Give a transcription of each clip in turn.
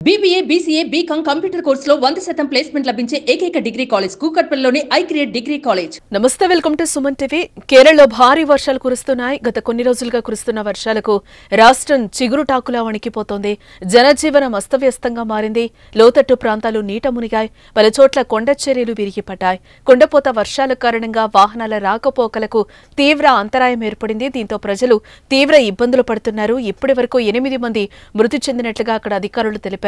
BBA, BCA, BCom computer కోర్సులో 100% placement లభించే ఏకైక డిగ్రీ కాలేజ్ కూకట్పల్లిలోని ఐక్రియేట్ డిగ్రీ కాలేజ్. నమస్తే, వెల్కమ్ టు సుమన్ టీవీ. కేరళలో భారీ వర్షాలు కురుస్తున్నాయి. గత కొన్ని రోజులుగా కురుస్తున్న వర్షాలకు రాష్ట్రం చిగురుటాకులా వణికిపోతోంది. జనజీవనం అస్తవ్యస్తంగా మారింది. లోతట్టు ప్రాంతాలు నీట మునిగాయి. పలుచోట్ల కొండ చర్యలు విరిగిపడ్డాయి. కుండపోత వర్షాల కారణంగా వాహనాల రాకపోకలకు తీవ్ర అంతరాయం ఏర్పడింది. దీంతో ప్రజలు తీవ్ర ఇబ్బందులు పడుతున్నారు. ఇప్పటి వరకు 8 మంది మృతి చెందినట్లుగా అక్కడ అధికారులు తెలిపారు.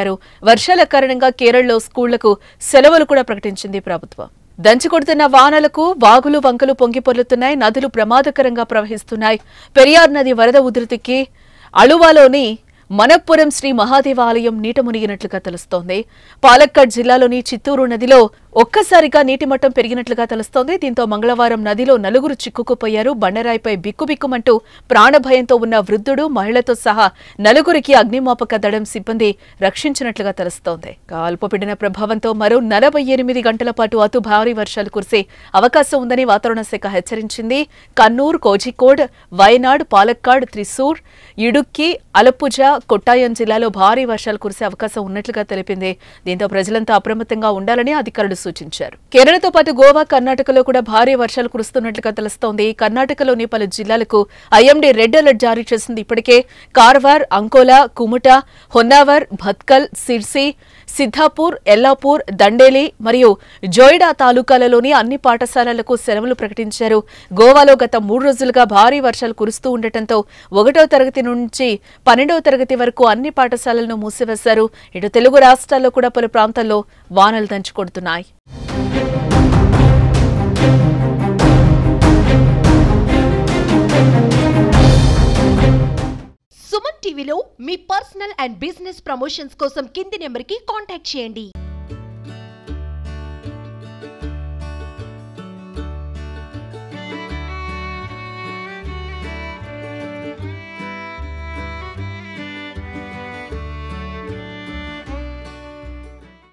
వర్షాల కారణంగా కేరళలో స్కూళ్లకు సెలవులు కూడా ప్రకటించింది ప్రభుత్వం. దంచుకొడుతున్న వానలకు వాగులు వంకలు పొంగిపొర్లుతున్నాయి. నదులు ప్రమాదకరంగా ప్రవహిస్తున్నాయి. పెరియార్ నది వరద ఉధృతికి అళువాలోని మనప్పురం శ్రీ మహాదేవ ఆలయం నీట మునిగినట్లుగా తెలుస్తోంది. పాలక్కడ్ జిల్లాలోని చిత్తూరు నదిలో ఒక్కసారిగా నీటి మట్టం పెరిగినట్లుగా తెలుస్తోంది. దీంతో మంగళవారం నదిలో 4 చిక్కుకుపోయారు. బండరాయిపై బిక్కుబిక్కుమంటూ ప్రాణభయంతో ఉన్న వృద్ధుడు, మహిళతో సహా 4కి అగ్నిమాపక దళం సిబ్బంది రక్షించినట్లుగా తెలుస్తోంది. అల్పపీడన ప్రభావంతో మరో 48 గంటల పాటు అతి భారీ వర్షాలు కురిసే అవకాశం ఉందని వాతావరణ శాఖ హెచ్చరించింది. కన్నూర్, కోజికోడ్, వయనాడ్, పాలక్కాడ్, త్రిశూర్, ఇడుక్కి, అలప్పుజ, కొట్టాయం జిల్లాలో భారీ వర్షాలు కురిసే అవకాశం ఉన్నట్లుగా తెలిపింది. దీంతో ప్రజలంతా అప్రమత్తంగా ఉండాలని అధికారులు సూచించారు. కేరళతో పాటు గోవా, కర్ణాటకలో కూడా భారీ వర్షాలు కురుస్తున్నట్లుగా తెలుస్తోంది. కర్ణాటకలోని పలు జిల్లాలకు ఐఎండీ రెడ్ అలర్ట్ జారీ చేసింది. ఇప్పటికే కార్వార్, అంకోలా, కుముటా, హొన్నావర్, భత్కల్, సిర్సి, సిద్ధాపూర్, ఎల్లాపూర్, దండేలి మరియు జోయిడా తాలూకాలలోని అన్ని పాఠశాలలకు సెలవులు ప్రకటించారు. గోవాలో గత 3 రోజులుగా భారీ వర్షాలు కురుస్తూ ఉండటంతో 1వ తరగతి నుంచి 12వ తరగతి వరకు అన్ని పాఠశాలలను మూసివేశారు. ఇటు తెలుగు రాష్ట్రాల్లో కూడా పలు ప్రాంతాల్లో వానలు దంచుకొడుతున్నాయి. సుమన్ టీవీలో మీ పర్సనల్ అండ్ బిజినెస్ ప్రమోషన్స్ కోసం కింది నెంబర్కి కాంటాక్ట్ చేయండి.